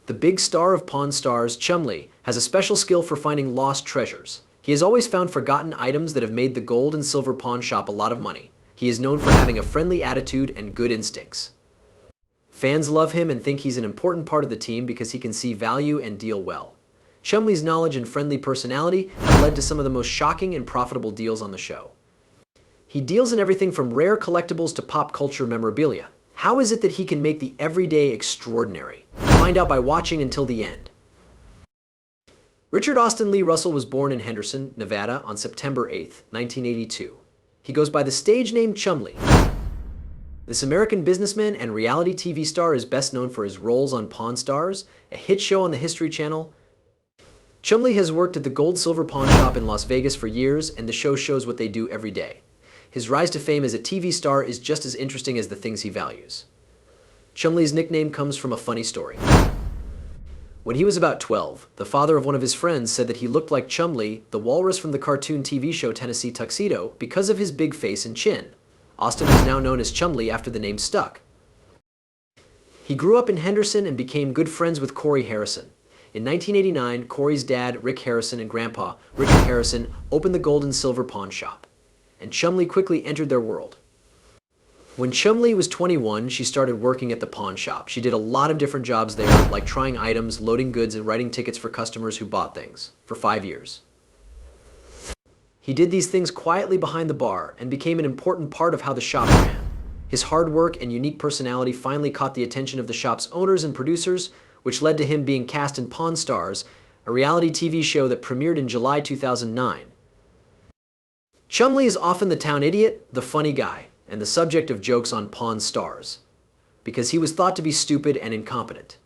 The big star of Pawn Stars, Chumlee, has a special skill for finding lost treasures. He has always found forgotten items that have made the gold and silver pawn shop a lot of money. He is known for having a friendly attitude and good instincts. Fans love him and think he's an important part of the team because he can see value and deal well. Chumlee's knowledge and friendly personality have led to some of the most shocking and profitable deals on the show. He deals in everything from rare collectibles to pop culture memorabilia. How is it that he can make the everyday extraordinary? Find out by watching until the end. Richard Austin Lee Russell was born in Henderson, Nevada on September 8, 1982. He goes by the stage name Chumlee. This American businessman and reality TV star is best known for his roles on Pawn Stars, a hit show on the History Channel. Chumlee has worked at the Gold-Silver Pawn Shop in Las Vegas for years, and the show shows what they do every day. His rise to fame as a TV star is just as interesting as the things he values. Chumlee's nickname comes from a funny story. When he was about 12, the father of one of his friends said that he looked like Chumlee, the walrus from the cartoon TV show Tennessee Tuxedo, because of his big face and chin. Austin is now known as Chumlee after the name stuck. He grew up in Henderson and became good friends with Corey Harrison. In 1989, Corey's dad, Rick Harrison, and grandpa, Richard Harrison, opened the Gold and Silver Pawn Shop, and Chumlee quickly entered their world. When Chumlee was 21, she started working at the pawn shop. She did a lot of different jobs there, like trying items, loading goods, and writing tickets for customers who bought things, for 5 years. He did these things quietly behind the bar and became an important part of how the shop ran. His hard work and unique personality finally caught the attention of the shop's owners and producers, which led to him being cast in Pawn Stars, a reality TV show that premiered in July 2009. Chumlee is often the town idiot, the funny guy, and the subject of jokes on Pawn Stars, because he was thought to be stupid and incompetent.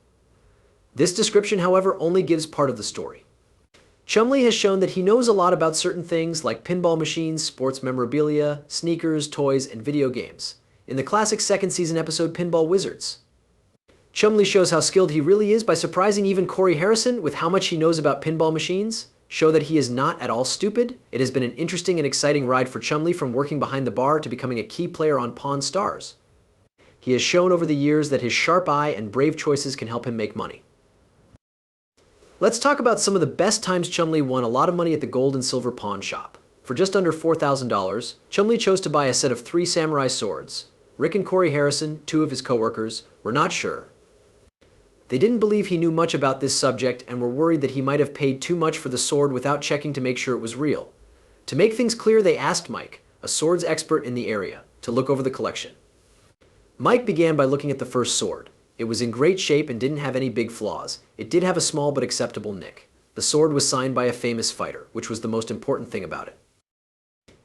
This description, however, only gives part of the story. Chumlee has shown that he knows a lot about certain things like pinball machines, sports memorabilia, sneakers, toys, and video games. In the classic second season episode Pinball Wizards, Chumlee shows how skilled he really is by surprising even Corey Harrison with how much he knows about pinball machines. Show that he is not at all stupid. It has been an interesting and exciting ride for Chumlee from working behind the bar to becoming a key player on Pawn Stars. He has shown over the years that his sharp eye and brave choices can help him make money. Let's talk about some of the best times Chumlee won a lot of money at the Gold and Silver Pawn Shop. For just under $4,000, Chumlee chose to buy a set of 3 samurai swords. Rick and Corey Harrison, 2 of his co-workers, were not sure. They didn't believe he knew much about this subject and were worried that he might have paid too much for the sword without checking to make sure it was real. To make things clear, they asked Mike, a swords expert in the area, to look over the collection. Mike began by looking at the first sword. It was in great shape and didn't have any big flaws. It did have a small but acceptable nick. The sword was signed by a famous fighter, which was the most important thing about it.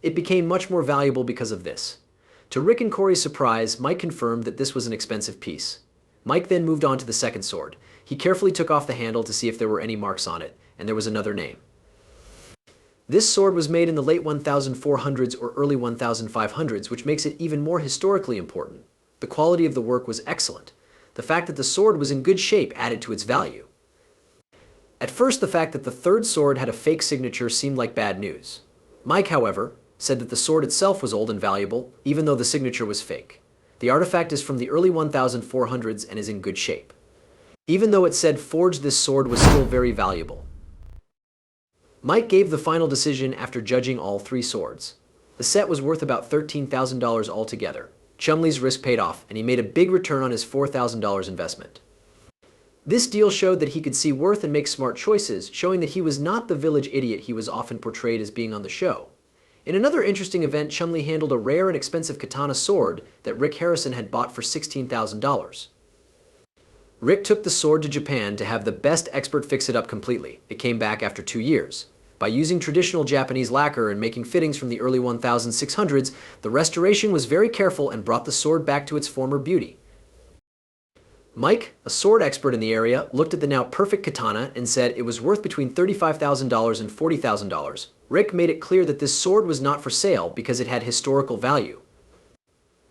It became much more valuable because of this. To Rick and Corey's surprise, Mike confirmed that this was an expensive piece. Mike then moved on to the second sword. He carefully took off the handle to see if there were any marks on it, and there was another name. This sword was made in the late 1400s or early 1500s, which makes it even more historically important. The quality of the work was excellent. The fact that the sword was in good shape added to its value. At first, the fact that the third sword had a fake signature seemed like bad news. Mike, however, said that the sword itself was old and valuable, even though the signature was fake. The artifact is from the early 1400s and is in good shape. Even though it said forged, this sword was still very valuable. Mike gave the final decision after judging all 3 swords. The set was worth about $13,000 altogether. Chumlee's risk paid off, and he made a big return on his $4,000 investment. This deal showed that he could see worth and make smart choices, showing that he was not the village idiot he was often portrayed as being on the show. In another interesting event, Chumlee handled a rare and expensive katana sword that Rick Harrison had bought for $16,000. Rick took the sword to Japan to have the best expert fix it up completely. It came back after 2 years. By using traditional Japanese lacquer and making fittings from the early 1600s, the restoration was very careful and brought the sword back to its former beauty. Mike, a sword expert in the area, looked at the now perfect katana and said it was worth between $35,000 and $40,000. Rick made it clear that this sword was not for sale because it had historical value.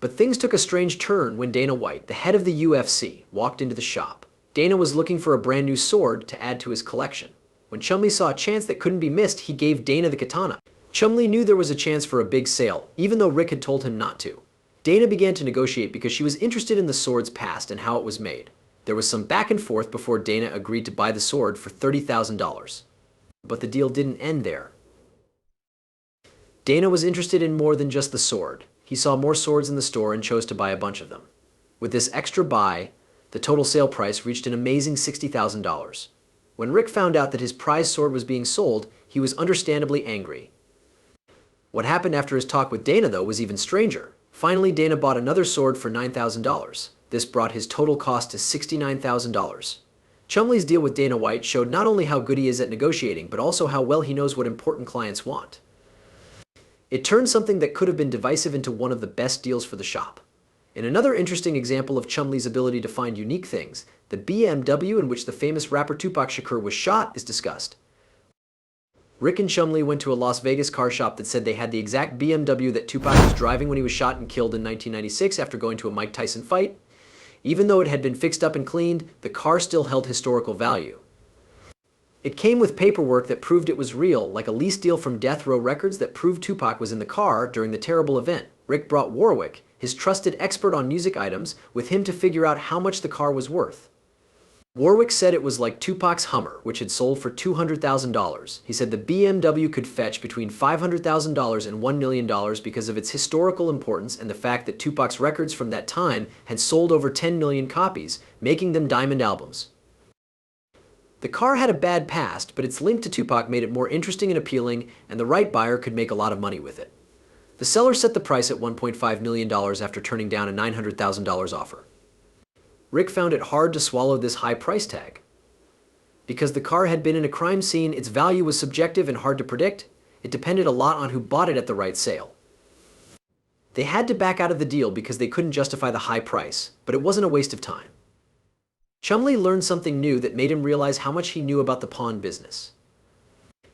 But things took a strange turn when Dana White, the head of the UFC, walked into the shop. Dana was looking for a brand new sword to add to his collection. When Chumlee saw a chance that couldn't be missed, he gave Dana the katana. Chumlee knew there was a chance for a big sale, even though Rick had told him not to. Dana began to negotiate because she was interested in the sword's past and how it was made. There was some back and forth before Dana agreed to buy the sword for $30,000. But the deal didn't end there. Dana was interested in more than just the sword. He saw more swords in the store and chose to buy a bunch of them. With this extra buy, the total sale price reached an amazing $60,000. When Rick found out that his prized sword was being sold, he was understandably angry. What happened after his talk with Dana, though, was even stranger. Finally, Dana bought another sword for $9,000. This brought his total cost to $69,000. Chumley's deal with Dana White showed not only how good he is at negotiating, but also how well he knows what important clients want. It turned something that could have been divisive into one of the best deals for the shop. In another interesting example of Chumley's ability to find unique things, the BMW in which the famous rapper Tupac Shakur was shot is discussed. Rick and Chumlee went to a Las Vegas car shop that said they had the exact BMW that Tupac was driving when he was shot and killed in 1996 after going to a Mike Tyson fight. Even though it had been fixed up and cleaned, the car still held historical value. It came with paperwork that proved it was real, like a lease deal from Death Row Records that proved Tupac was in the car during the terrible event. Rick brought Warwick, his trusted expert on music items, with him to figure out how much the car was worth. Warwick said it was like Tupac's Hummer, which had sold for $200,000. He said the BMW could fetch between $500,000 and $1 million because of its historical importance and the fact that Tupac's records from that time had sold over 10 million copies, making them diamond albums. The car had a bad past, but its link to Tupac made it more interesting and appealing, and the right buyer could make a lot of money with it. The seller set the price at $1.5 million after turning down a $900,000 offer. Rick found it hard to swallow this high price tag. Because the car had been in a crime scene, its value was subjective and hard to predict. It depended a lot on who bought it at the right sale. They had to back out of the deal because they couldn't justify the high price, but it wasn't a waste of time. Chumlee learned something new that made him realize how much he knew about the pawn business.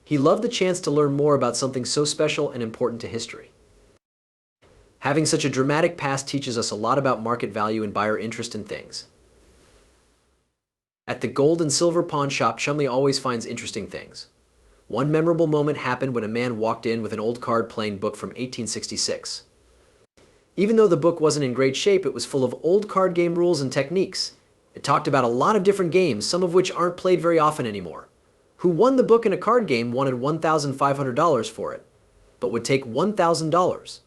He loved the chance to learn more about something so special and important to history. Having such a dramatic past teaches us a lot about market value and buyer interest in things. At the gold and silver pawn shop, Chumlee always finds interesting things. One memorable moment happened when a man walked in with an old card-playing book from 1866. Even though the book wasn't in great shape, it was full of old card game rules and techniques. It talked about a lot of different games, some of which aren't played very often anymore. Who won the book in a card game wanted $1,500 for it, but would take $1,000.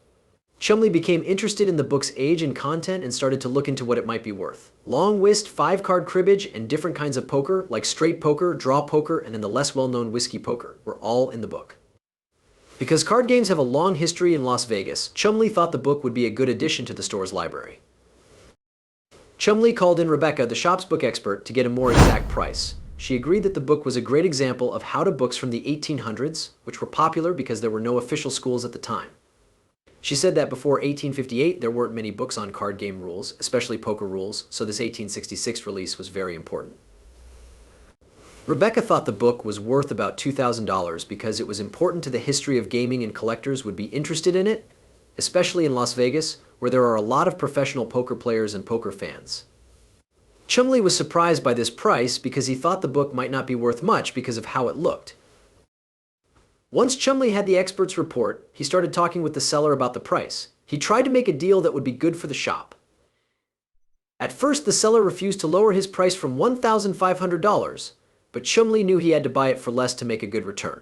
Chumlee became interested in the book's age and content and started to look into what it might be worth. Long whist, 5-card cribbage, and different kinds of poker, like straight poker, draw poker, and then the less well-known whiskey poker, were all in the book. Because card games have a long history in Las Vegas, Chumlee thought the book would be a good addition to the store's library. Chumlee called in Rebecca, the shop's book expert, to get a more exact price. She agreed that the book was a great example of how to books from the 1800s, which were popular because there were no official schools at the time. She said that before 1858, there weren't many books on card game rules, especially poker rules, so this 1866 release was very important. Rebecca thought the book was worth about $2,000 because it was important to the history of gaming and collectors would be interested in it, especially in Las Vegas, where there are a lot of professional poker players and poker fans. Chumlee was surprised by this price because he thought the book might not be worth much because of how it looked. Once Chumlee had the expert's report, he started talking with the seller about the price. He tried to make a deal that would be good for the shop. At first, the seller refused to lower his price from $1,500, but Chumlee knew he had to buy it for less to make a good return.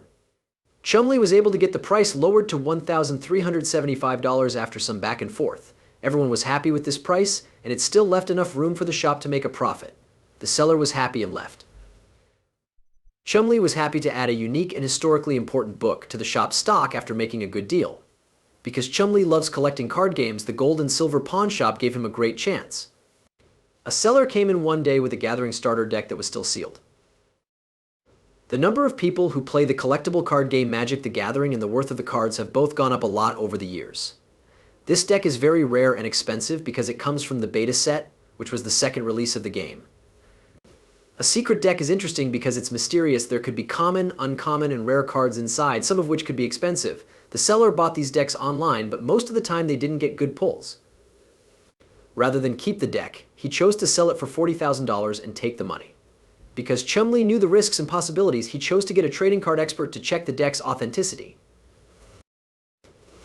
Chumlee was able to get the price lowered to $1,375 after some back and forth. Everyone was happy with this price, and it still left enough room for the shop to make a profit. The seller was happy and left. Chumlee was happy to add a unique and historically important book to the shop's stock after making a good deal. Because Chumlee loves collecting card games, the gold and silver pawn shop gave him a great chance. A seller came in one day with a gathering starter deck that was still sealed. The number of people who play the collectible card game Magic the Gathering and the worth of the cards have both gone up a lot over the years. This deck is very rare and expensive because it comes from the beta set, which was the second release of the game. A secret deck is interesting because it's mysterious. There could be common, uncommon, and rare cards inside, some of which could be expensive. The seller bought these decks online, but most of the time they didn't get good pulls. Rather than keep the deck, he chose to sell it for $40,000 and take the money. Because Chumlee knew the risks and possibilities, he chose to get a trading card expert to check the deck's authenticity.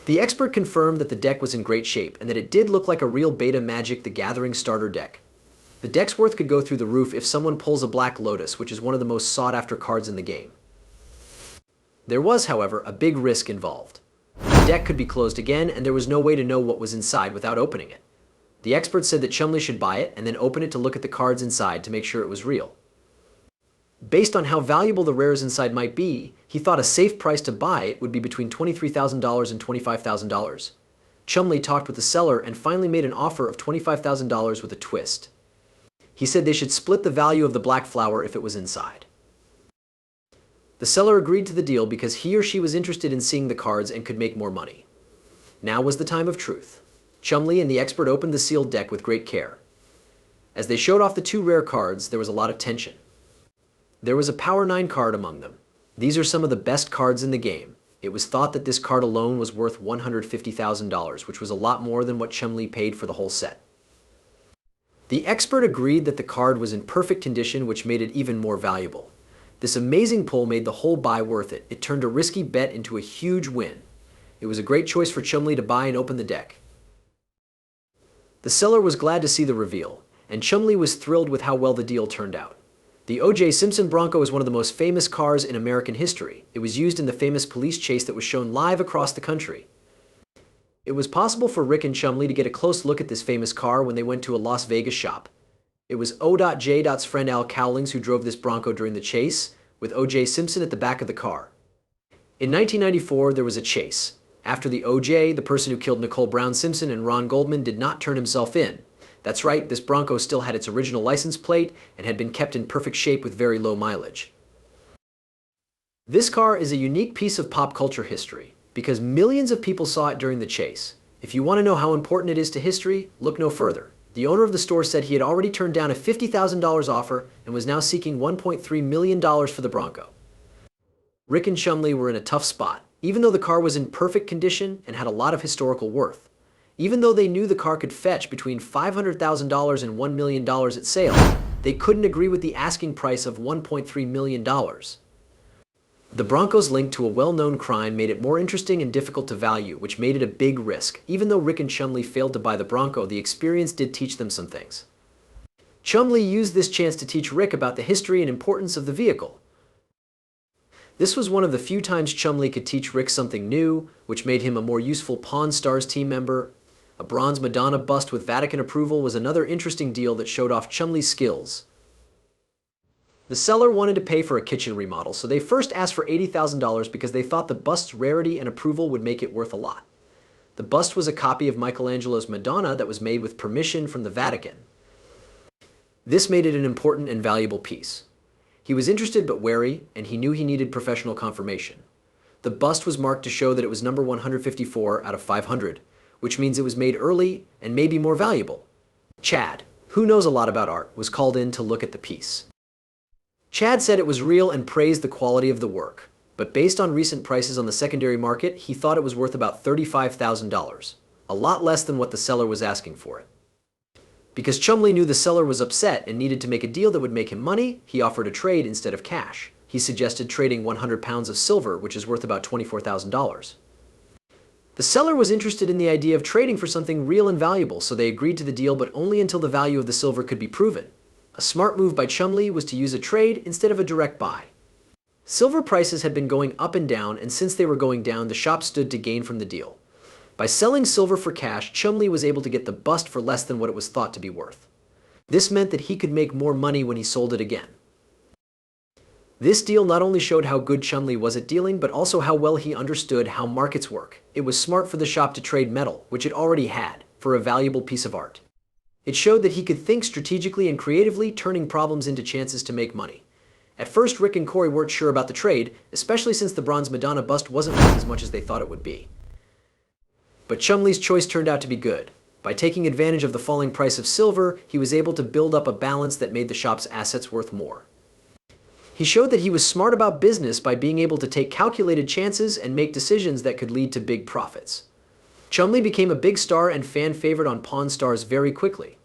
The expert confirmed that the deck was in great shape and that it did look like a real beta Magic the Gathering starter deck. The deck's worth could go through the roof if someone pulls a Black Lotus, which is one of the most sought-after cards in the game. There was, however, a big risk involved. The deck could be closed again, and there was no way to know what was inside without opening it. The experts said that Chumlee should buy it and then open it to look at the cards inside to make sure it was real. Based on how valuable the rares inside might be, he thought a safe price to buy it would be between $23,000 and $25,000. Chumlee talked with the seller and finally made an offer of $25,000 with a twist. He said they should split the value of the black flower if it was inside. The seller agreed to the deal because he or she was interested in seeing the cards and could make more money. Now was the time of truth. Chumlee and the expert opened the sealed deck with great care. As they showed off the two rare cards, there was a lot of tension. There was a Power 9 card among them. These are some of the best cards in the game. It was thought that this card alone was worth $150,000, which was a lot more than what Chumlee paid for the whole set. The expert agreed that the card was in perfect condition, which made it even more valuable. This amazing pull made the whole buy worth it. It turned a risky bet into a huge win. It was a great choice for Chumlee to buy and open the deck. The seller was glad to see the reveal, and Chumlee was thrilled with how well the deal turned out. The Simpson Bronco is one of the most famous cars in American history. It was used in the famous police chase that was shown live across the country. It was possible for Rick and Chumlee to get a close look at this famous car when they went to a Las Vegas shop. It was O.J.'s friend Al Cowlings who drove this Bronco during the chase, with O.J. Simpson at the back of the car. In 1994, there was a chase. After the O.J., the person who killed Nicole Brown Simpson and Ron Goldman did not turn himself in. That's right, this Bronco still had its original license plate and had been kept in perfect shape with very low mileage. This car is a unique piece of pop culture history because millions of people saw it during the chase. If you want to know how important it is to history, look no further. The owner of the store said he had already turned down a $50,000 offer and was now seeking $1.3 million for the Bronco. Rick and Chumlee were in a tough spot, even though the car was in perfect condition and had a lot of historical worth. Even though they knew the car could fetch between $500,000 and $1 million at sale, they couldn't agree with the asking price of $1.3 million. The Bronco's link to a well-known crime made it more interesting and difficult to value, which made it a big risk. Even though Rick and Chumlee failed to buy the Bronco, the experience did teach them some things. Chumlee used this chance to teach Rick about the history and importance of the vehicle. This was one of the few times Chumlee could teach Rick something new, which made him a more useful Pawn Stars team member. A bronze Madonna bust with Vatican approval was another interesting deal that showed off Chumlee's skills. The seller wanted to pay for a kitchen remodel, so they first asked for $80,000 because they thought the bust's rarity and approval would make it worth a lot. The bust was a copy of Michelangelo's Madonna that was made with permission from the Vatican. This made it an important and valuable piece. He was interested but wary, and he knew he needed professional confirmation. The bust was marked to show that it was number 154 out of 500, which means it was made early and maybe more valuable. Chad, who knows a lot about art, was called in to look at the piece. Chad said it was real and praised the quality of the work, but based on recent prices on the secondary market, he thought it was worth about $35,000, a lot less than what the seller was asking for it. Because Chumlee knew the seller was upset and needed to make a deal that would make him money, he offered a trade instead of cash. He suggested trading 100 pounds of silver, which is worth about $24,000. The seller was interested in the idea of trading for something real and valuable, so they agreed to the deal, but only until the value of the silver could be proven. A smart move by Chumlee was to use a trade instead of a direct buy. Silver prices had been going up and down, and since they were going down, the shop stood to gain from the deal. By selling silver for cash, Chumlee was able to get the bust for less than what it was thought to be worth. This meant that he could make more money when he sold it again. This deal not only showed how good Chumlee was at dealing, but also how well he understood how markets work. It was smart for the shop to trade metal, which it already had, for a valuable piece of art. It showed that he could think strategically and creatively, turning problems into chances to make money. At first, Rick and Corey weren't sure about the trade, especially since the bronze Madonna bust wasn't worth as much as they thought it would be. But Chumlee's choice turned out to be good. By taking advantage of the falling price of silver, he was able to build up a balance that made the shop's assets worth more. He showed that he was smart about business by being able to take calculated chances and make decisions that could lead to big profits. Chumlee became a big star and fan favorite on Pawn Stars very quickly.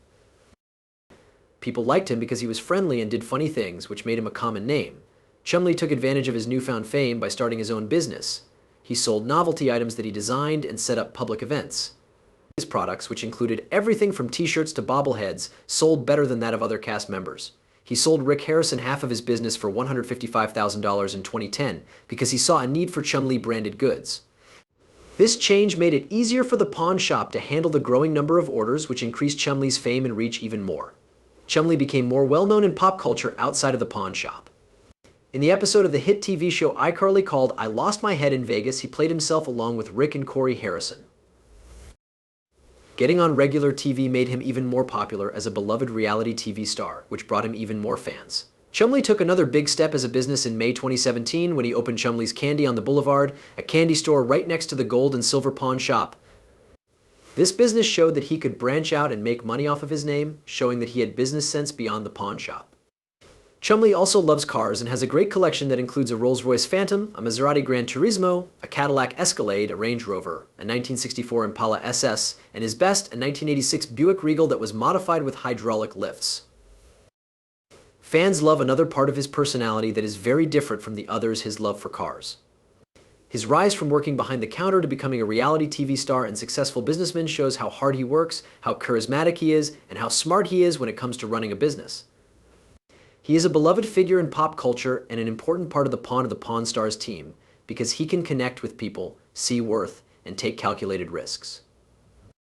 People liked him because he was friendly and did funny things, which made him a common name. Chumlee took advantage of his newfound fame by starting his own business. He sold novelty items that he designed and set up public events. His products, which included everything from t-shirts to bobbleheads, sold better than that of other cast members. He sold Rick Harrison half of his business for $155,000 in 2010 because he saw a need for Chumley branded goods. This change made it easier for the pawn shop to handle the growing number of orders, which increased Chumley's fame and reach even more. Chumley became more well-known in pop culture outside of the pawn shop. In the episode of the hit TV show iCarly called I Lost My Head in Vegas, he played himself along with Rick and Corey Harrison. Getting on regular TV made him even more popular as a beloved reality TV star, which brought him even more fans. Chumley took another big step as a business in May 2017 when he opened Chumley's Candy on the Boulevard, a candy store right next to the gold and silver pawn shop. This business showed that he could branch out and make money off of his name, showing that he had business sense beyond the pawn shop. Chumley also loves cars and has a great collection that includes a Rolls-Royce Phantom, a Maserati Gran Turismo, a Cadillac Escalade, a Range Rover, a 1964 Impala SS, and his best, a 1986 Buick Regal that was modified with hydraulic lifts. Fans love another part of his personality that is very different from the others: his love for cars. His rise from working behind the counter to becoming a reality TV star and successful businessman shows how hard he works, how charismatic he is, and how smart he is when it comes to running a business. He is a beloved figure in pop culture and an important part of the Pawn Stars team because he can connect with people, see worth, and take calculated risks.